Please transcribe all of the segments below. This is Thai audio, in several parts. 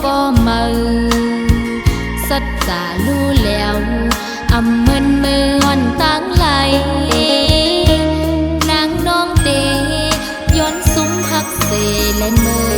ก็มาสัจจารู้แล้วอำเมินเมือนตั้งไหลนางน้องเตย้อนซุ้มหักเสและเมือ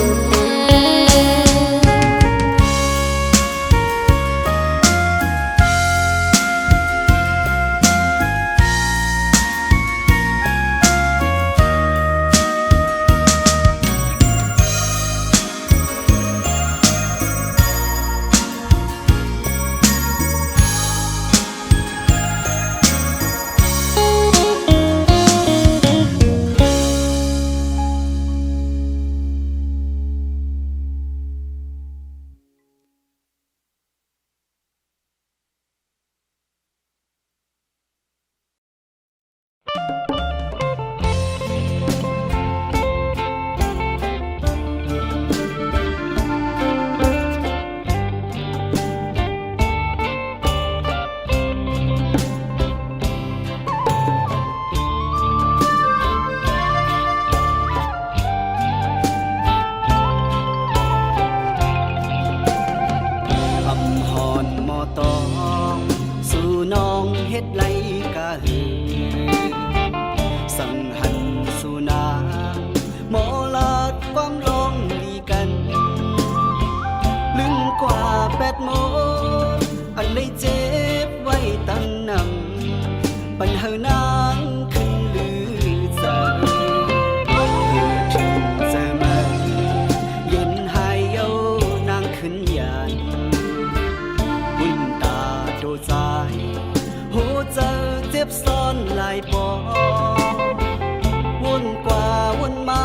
เฮ็ดไรกะหือสังหันสุนาหมอลาดความลองดีกันลึงกว่า8 โมงอันเลยเจ็บไว้ตั้งนำปัญหานางขึ้นลือใจเพื่อถึงจะมาเย็นหายเยานางขึ้นยานบุญตาโดใจหัวใจเจ็บซ้อนหลายปอวนกว่าวนมา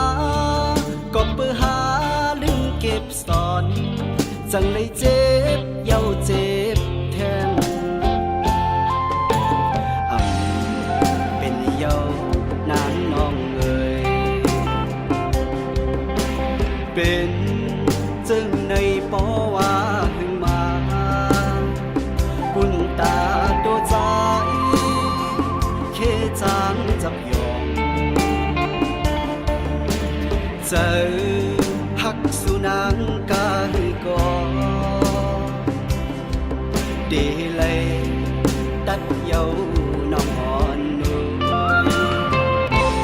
ก็เปื้อหาลืมเก็บซ่อนจังเลยเจ็บเย้าเจ็บแทนเป็นเย้านางน้องเอ่ยเป็นจึงในปอว่าขึ้นมาบุญตาโดใจจางจับยองเจอหักสุนังกาหือกอเดเลยตัดเยาน้องอ่อนนุ่ม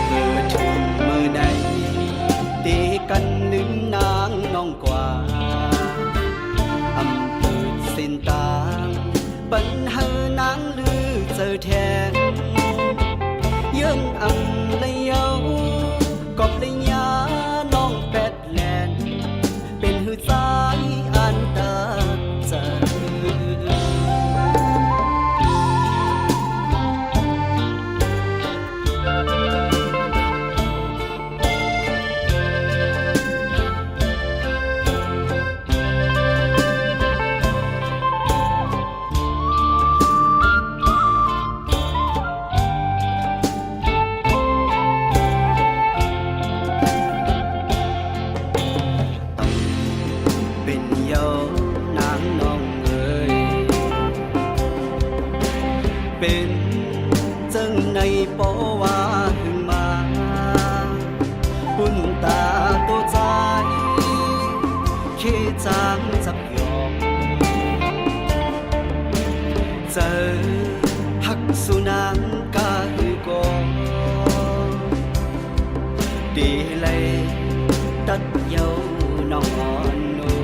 เมื่อถึงเมื่อใดตีกันลืมนางน้องกว่าอำเภอเส้นตางปัญหานางลือเจอแทนยืนอังเลยเยากอบเลยยาน้องแปดแลนเป็นหือใจอันตาใจเป็นจังในปอว่าขึ้นมาปุ่นตาตัวใจเคจางจับยอมเจอหักสุนังกาหือกอดีเลยตัดเยาน้องอ่อนนุ่ม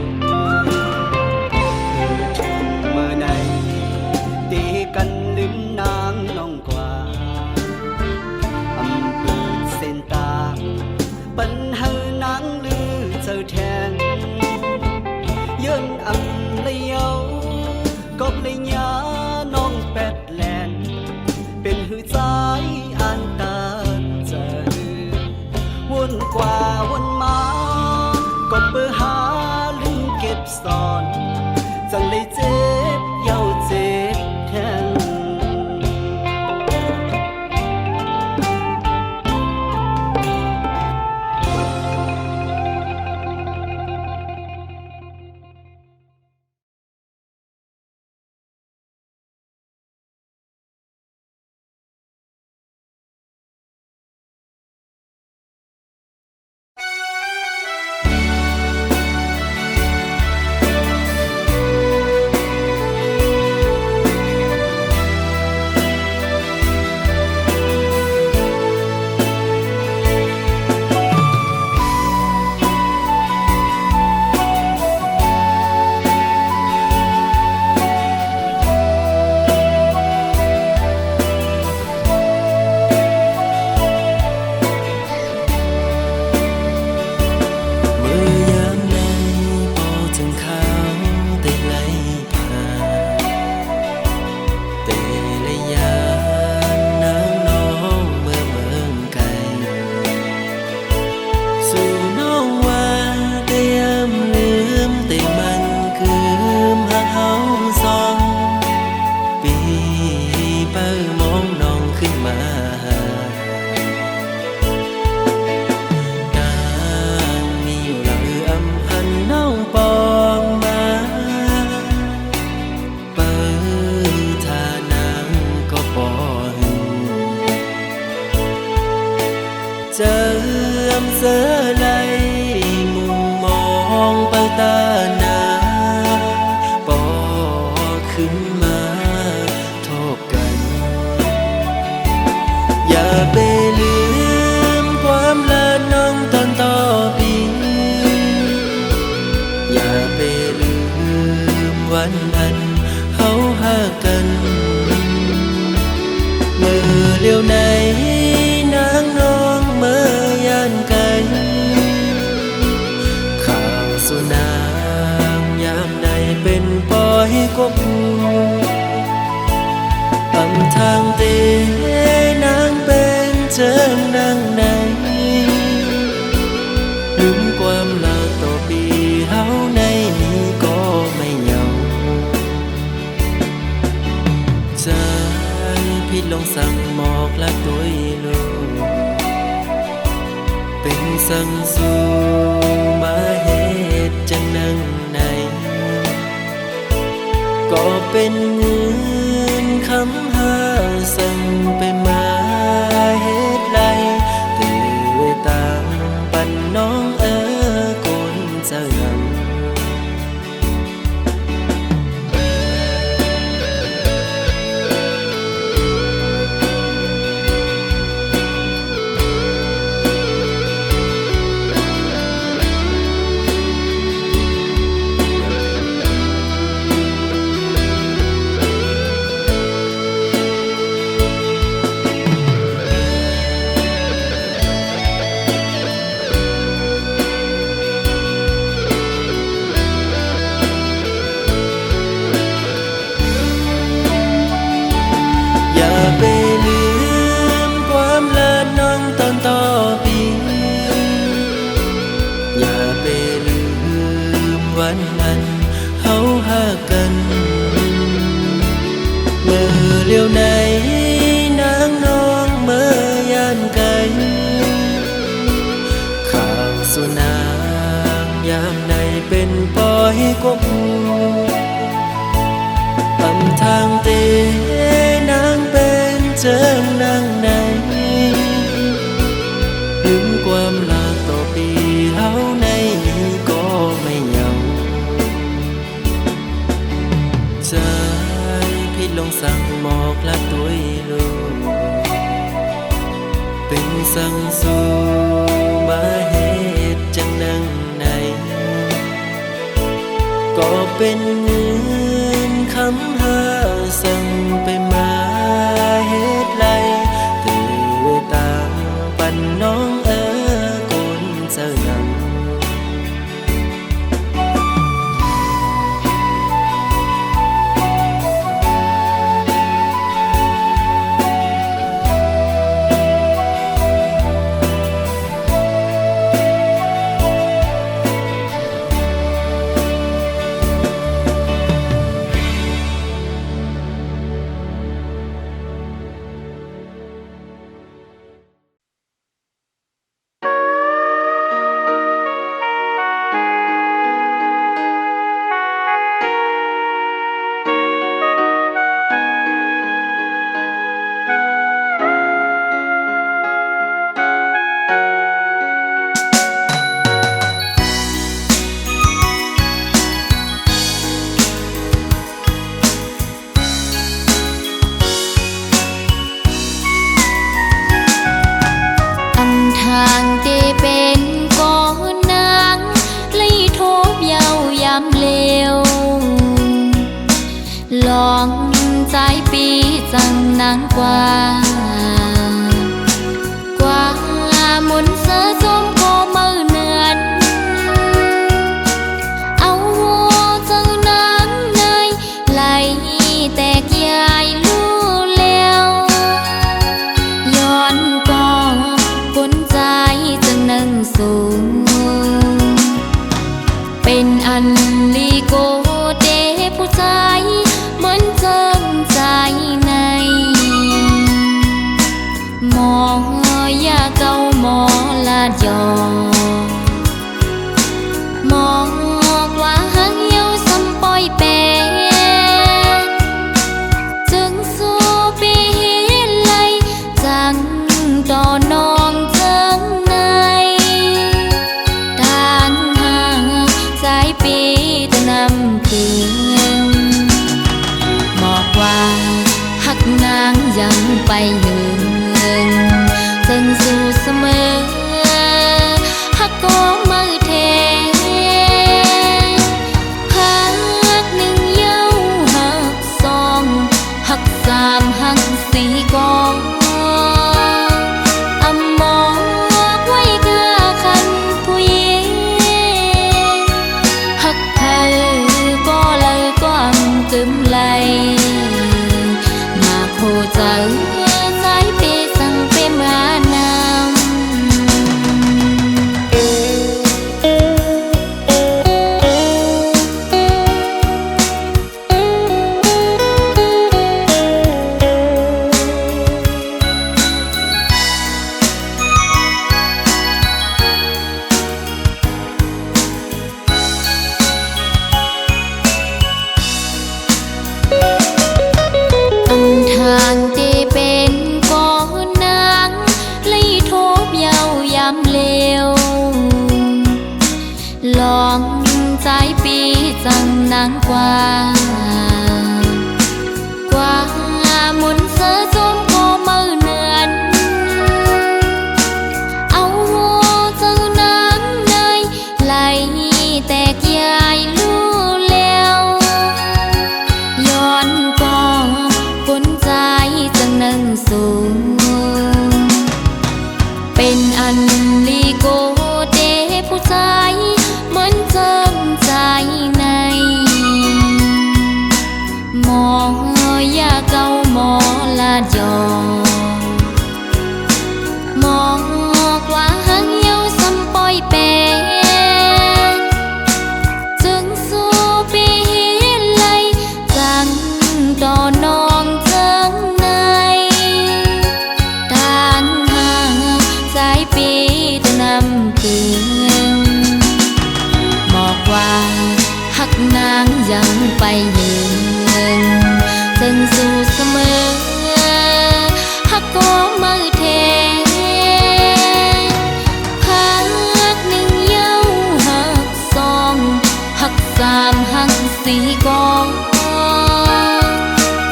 ถึงเมื่อใดตีกันลืมนางน้องกว่าอำเภอเส้นตางปัญหานางลือเจอแทนยืนอังเลยเยากอบเลยยาน้องแปดแลนเป็นหือใจอันตาเจอวนกว่าวนมาก็เปื้อหาลืมเก็บซ่อนจังเลยเจ็บเย้าเจ็บแทน ตาหนาปอขึ้นมาทบกัน อย่าไปลืมความละน้องตอนต่อปีอย่าไปลืมวันนั้นเฮาหากันเมื่อเลี้ยวไหนนางน้องเมื่อยานไกลข่าวสุนางยามใดเป็นปอยกบอำทางเตนางเป็นเจิงนางไหนลืมความลาต่อปีเฮาในนี้ก็ไม่เหงาใจพี่ลงสั่งหมอกละตัวลูกเป็นสั่งสู่มาเหตุจังนั่งไหนก็เป็นเงินคำหาสั่งไปมาเหตุไรตื่นตามปันน้องกุนเจิงอย่าไปลืมความละน้องตอนต่อปีอย่าไปลืมวันนั้นเฮาหากันเมื่อเลี้ยวไหนนางน้องเมื่อยานไกลข่าวสุนางยามใดเป็นปอยกบอำทางเตนางเป็นเจิงนางไหนลืมความลาต่อปีเฮาในนี้ก็ไม่เหงาใจพี่ลงสั่งหมอกละตัวลูกเป็นสั่งสู่มาเหตุจังนั่งไหนก็เป็นเงินคำหาสั่งไปมาเหตุไรตื่นตามปันน้องกุนเจิง างกว่ากว่าหมุนเสือจมโคมือเนือนเอาเจ้านางในไหลแตกยายลู่แล้วย้อนก็กลใจจึงนั่งสูงเป็นอันลีโกเดผู้ชายเหมือนเจิมใจในหมอยาเก่าหมอลาดยอหมอกว่าหางเหี่ยวซ้ำปอยแปรจึงสู้ปีไหลจังต่อนองเจิงในทางห่างสายปี ใจปีจังนางกว่ากว่าหมุนเสือจมก็มือเนือนเอาเจ้านางในไหลแตกยายลู่แล้วย้อนก็คนใจจังนั่งสูงเป็นอันลีโกเดผู้ชายเหมือนเจิมใจในหมอยาเก่าหมอลาดยอหมอกว่าหังเยาซ้ำปอยแปงจึงสู้ปีเลยจังต่อนองเจิงในทางหาสายปีตะนำคืนบอกว่าหักนางยังไปยืนจึงสู้เสมอหักก็มือเทหักหนึ่งเย้าหักสองหักสามหักสี่ก็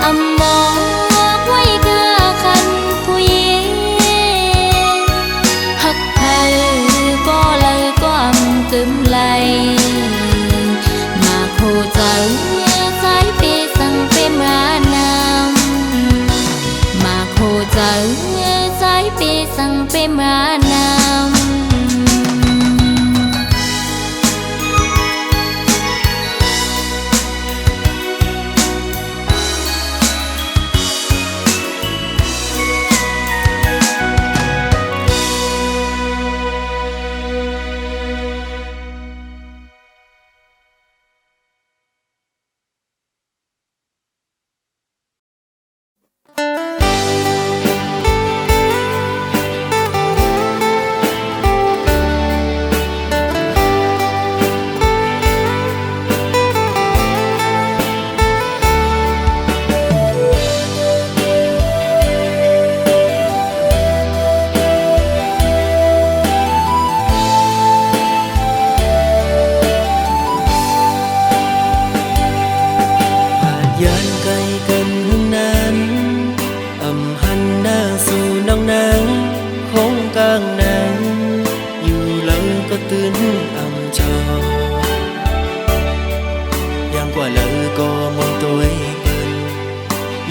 อำบอกไว้กะคันผู้หญิงหักใครก็เลยก็อำกึมไหลมาโคใจสายเปสั่งเปมานำมาโคใจสายเปสั่งเปมานำ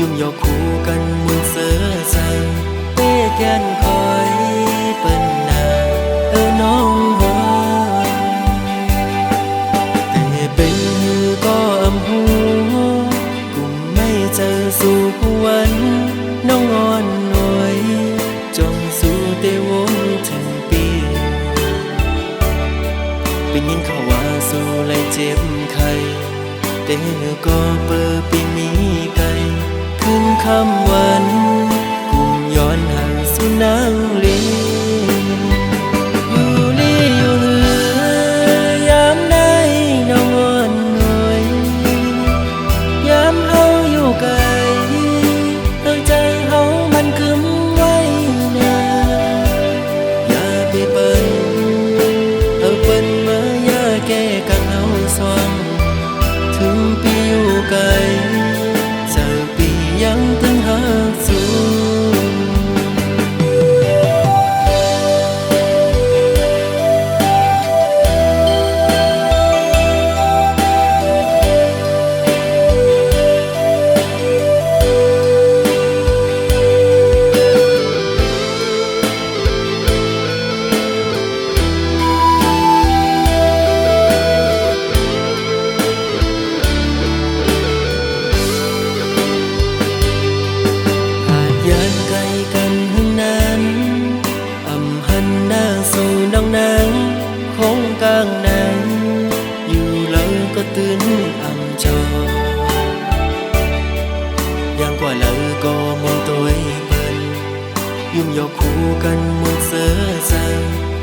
ยุ่งยอกคู่กันมุนเสือสังเป้แกนคอยเปิ้นนาน้องหัวแต่เป็นหือก็อำหูกุมไม่เจอสู่วันน้องอ่อนหน่อยจงสู่เตวงถึงปีเป็นยินเขาว่าสู่ไล่เจ็บไข้แต่ก็เปิดปีมีไกลคืนคำวันกุมย้อนห่างสู่นางลีอยู่ลีอยู่เหือยามได้น้องอ่อนหน่อยยามเฮาอยู่ไกลตั้งใจเฮามันคืมไว้นาอย่าไปเปิ้นเปิ้นมาอย่าแก้กังเฮาสองถึงปีอยู่ไกลจากปียังตั้งหากสูงตื่นอ่ำจอยังกว่าเราก็มองตัวเปิ้นยุ่งยอกคู่กันหมดเสือสัง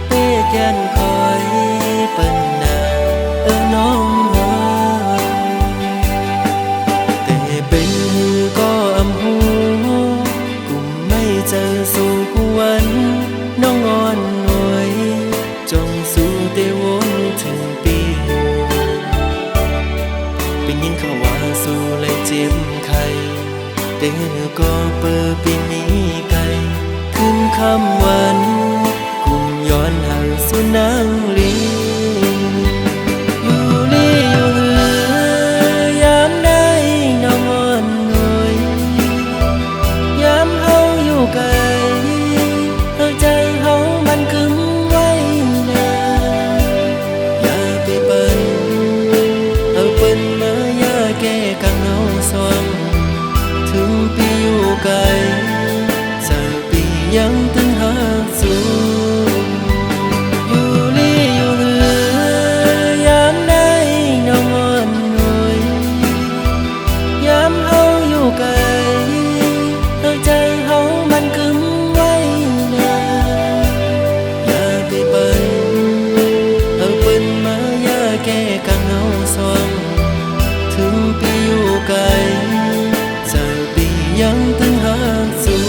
เป้แกนคอยเปิ้นนาน้องหัวแต่เป็นหือก็อำหูกุมไม่เจอสู่วันน้องอ่อนหน่วยจงสู่เตวงถึงปี เป็นยินเขาว่าสู้เลยเจ็บไข้เด้อก็เปิดปีนี้ไกลขึ้นคำวันกุมย้อนหาสุนางลีอยู่ลีอยู่เหือยามได้น้องอ่อนหน่อยยามเฮาอยู่ไกลเฮาใจเฮามันกึมไว้นาอย่าไปเปิ้นเอาเปิ้นมาอย่าแก้กังเฮาสวงถึงปีอยู่ไกลจะปียังตึงหาสู่อยู่ลีอยู่เหือยามได้น้องอ่อนหน่อยยามเฮาอยู่ไกลเฮาใจเฮามันกึมไว้นาอย่าไปเปิ้นเอาเปิ้นมาอย่าแก้กังเฮาสวงถึงปีอยู่ไกลจะปียังตึงหาสู่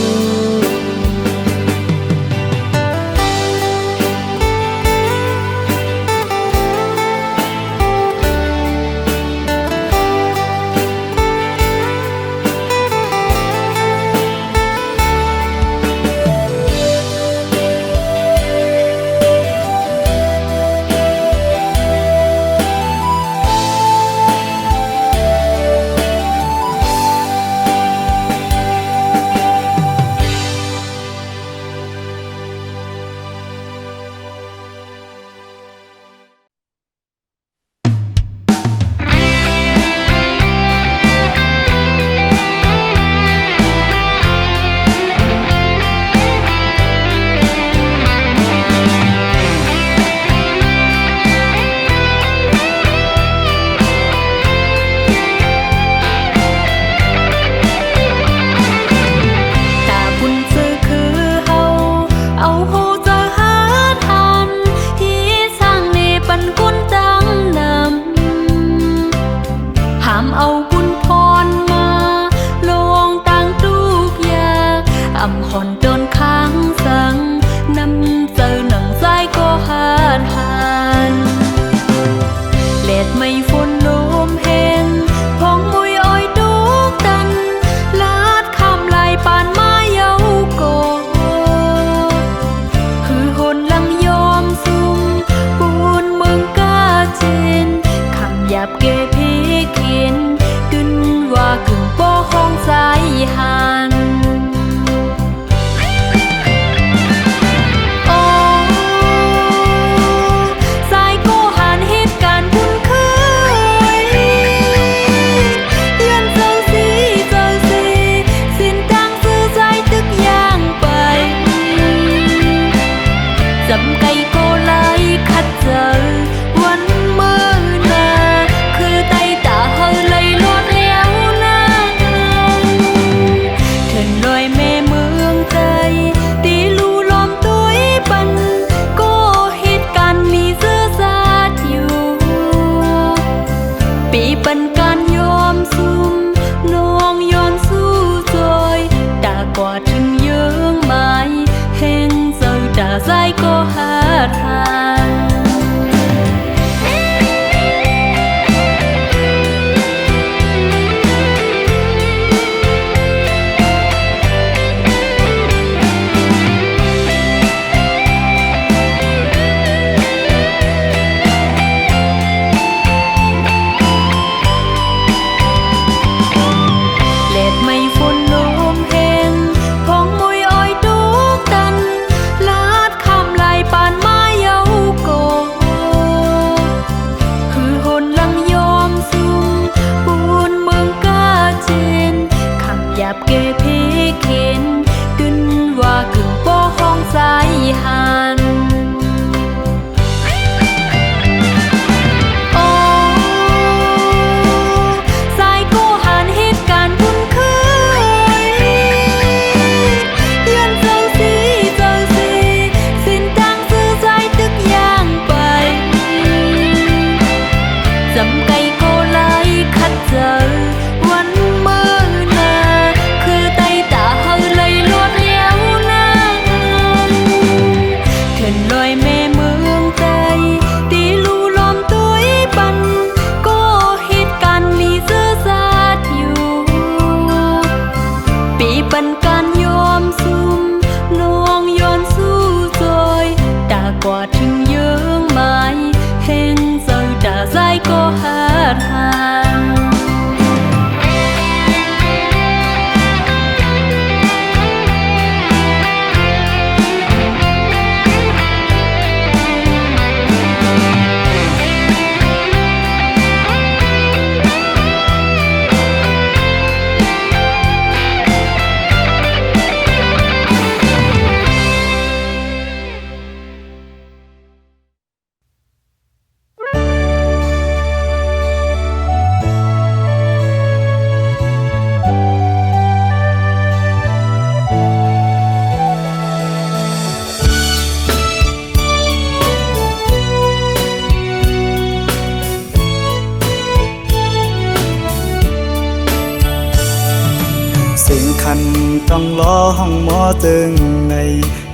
ต้องรอห้องหมอตึงใน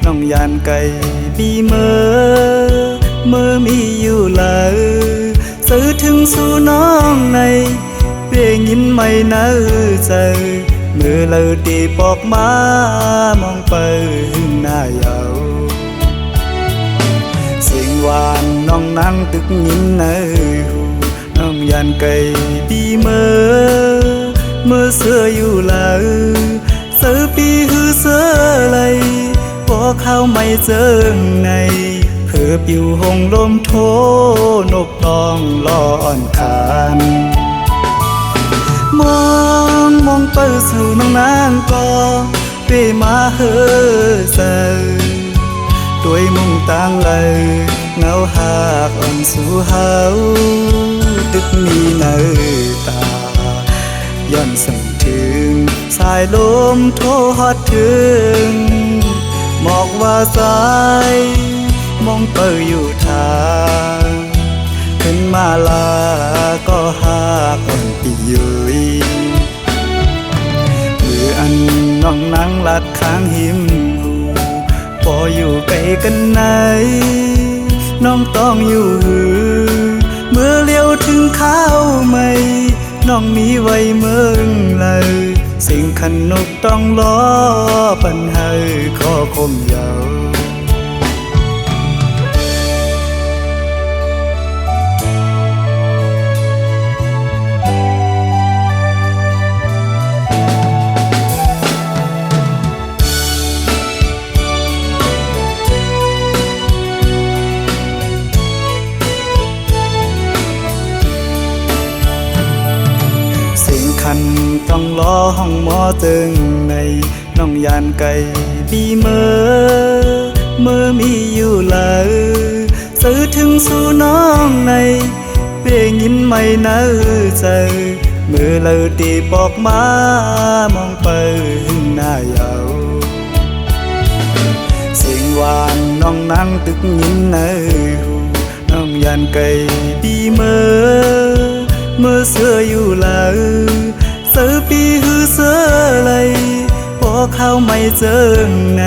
น้องยานไก่บีเมื่อมีอยู่เลยสื่อถึงสู่น้องในเพียงยินไม่เนื้อใจมือเลยตีปอกมามองไปหน้าเยาเสียงหวานน้องนั่งตึกยินเนื้อหูน้องยานไก่บีเมื่อเสื้ออยู่เลยเสือปีหือเสือไหลพอเข้าไม่เจอในเพื่อปิวหงลมโทนกตองลออ่อนคานมองไปสู่น้องนางก็เปมาเฮอเซด้วยมุ่งตั้งเลยเงาหากอ่อนสู่เฮาตึกมีเนื้อตาย้อนสั่งถึงสายลมโทฮอดถึงหมอกว่าสายมองเปิดอยู่ทางขึ้นมาลาก็หาก่อนปียุยมืออันน้องนั่งลัดข้างหิมหูพออยู่ไกลกันไหนน้องต้องอยู่หือเมื่อเลี้ยวถึงข้าวไม่น้องมีไว้เมืองเลยสิ่งขันนกต้องล้อปัญหาข้อคมยาวต้องรอห้องหมอตึงในน้องยานไก่บีเมื่อมีอยู่เลยสื่อถึงสู่น้องในเพียงยินไม่เนื้อใจมือเลยตีบอกมามองไปหน้าเยาเสียงหวานน้องนั่งตึกยินเนื้อหูน้องยานไก่บีเมื่อเสื้ออยู่เลยเสือปีหือเสือไหลพอเข้าไม่เจอใน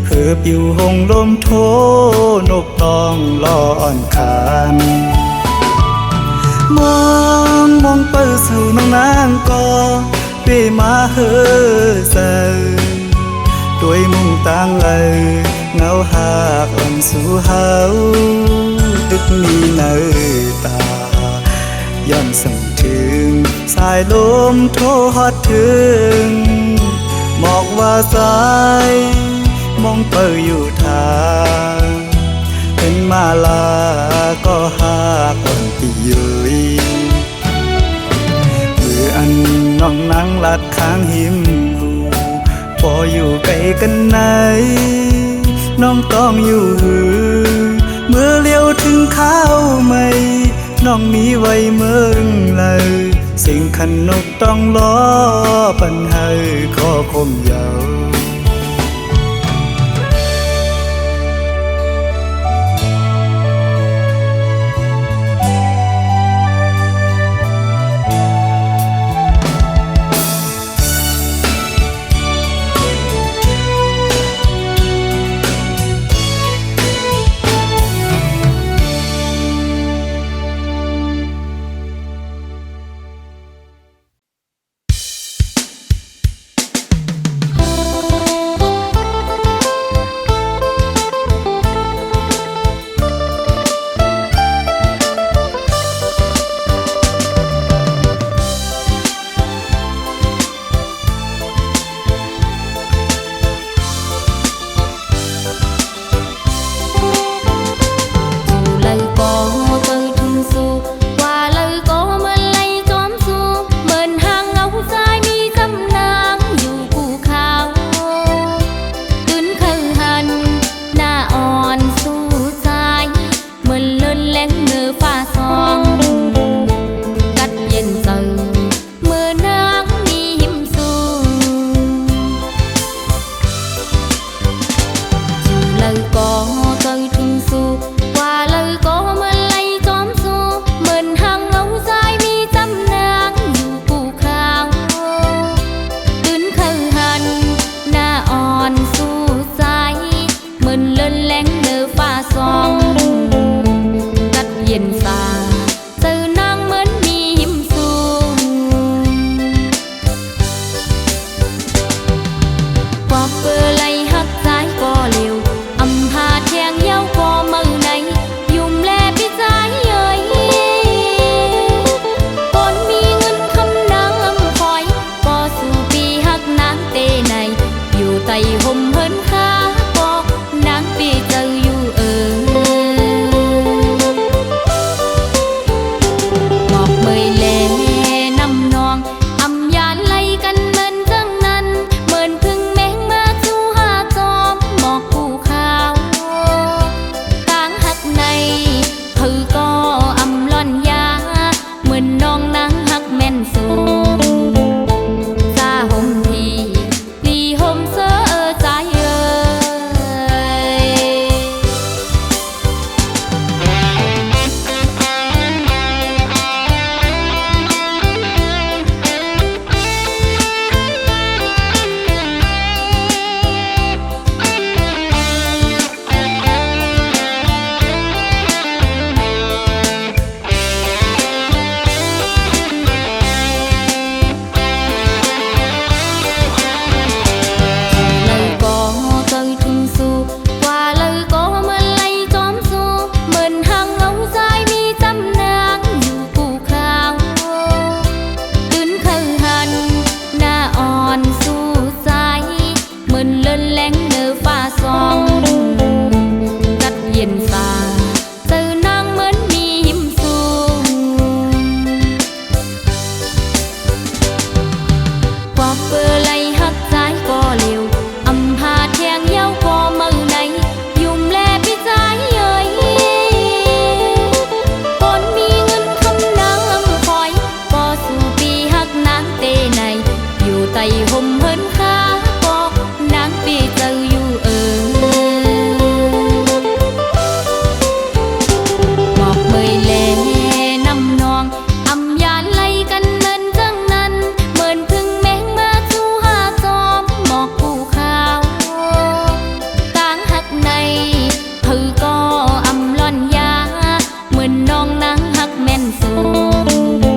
เพื่อปิวหงลมโทนกตองลออ่อนคานมองไปสู่น้องนางก็เปมาเฮอเซด้วยมุ่งตั้งเลยเงาหากอ่อนสู่เฮาตึกมีเนื้อตาย้อนสั่งถึงสายลมโทฮอดถึงหมอกว่าสายมองเปิดอยู่ทางเป็นมาลาก็หาก่อนปียุยมืออันน้องนั่งลัดข้างหิมหูพออยู่ไกลกันไหนน้องต้องอยู่หือเมื่อเลี้ยวถึงข้าวไม่น้องมีไว้เมืองเลยสิ่งขันนกต้องล้อปัญหาข้อคมยาว มือนน้องนางฮักแม่นสูงซาห่มทีลีห่มเสื้อใจเอ่ย lời có tôi trung su qua lời có mà lấy chóm su mình hàng ống dài mi trăm nàngอยู่กูข้าวตื่นเข้าหันหน้าอ่อนสู้ใจmình lên lén nở pha song cắt yen xa từ nàng mến mi hiểm su qua bờ lầy hắt trái có liều âm hà thèn nhau có mơ này dùng lẹ biết trái ơi con mi ngân không nắng khói có su pi hắt nắng tê này dù tay hôm hơn khá có nắng pi giờ dù một mười lẻ năm non âm gian lay canh nên răng năn mơn thương mến ma chu ha xóm một cụ khao táng hắc này thử có âm loan giá mình non nắng hắc men xuống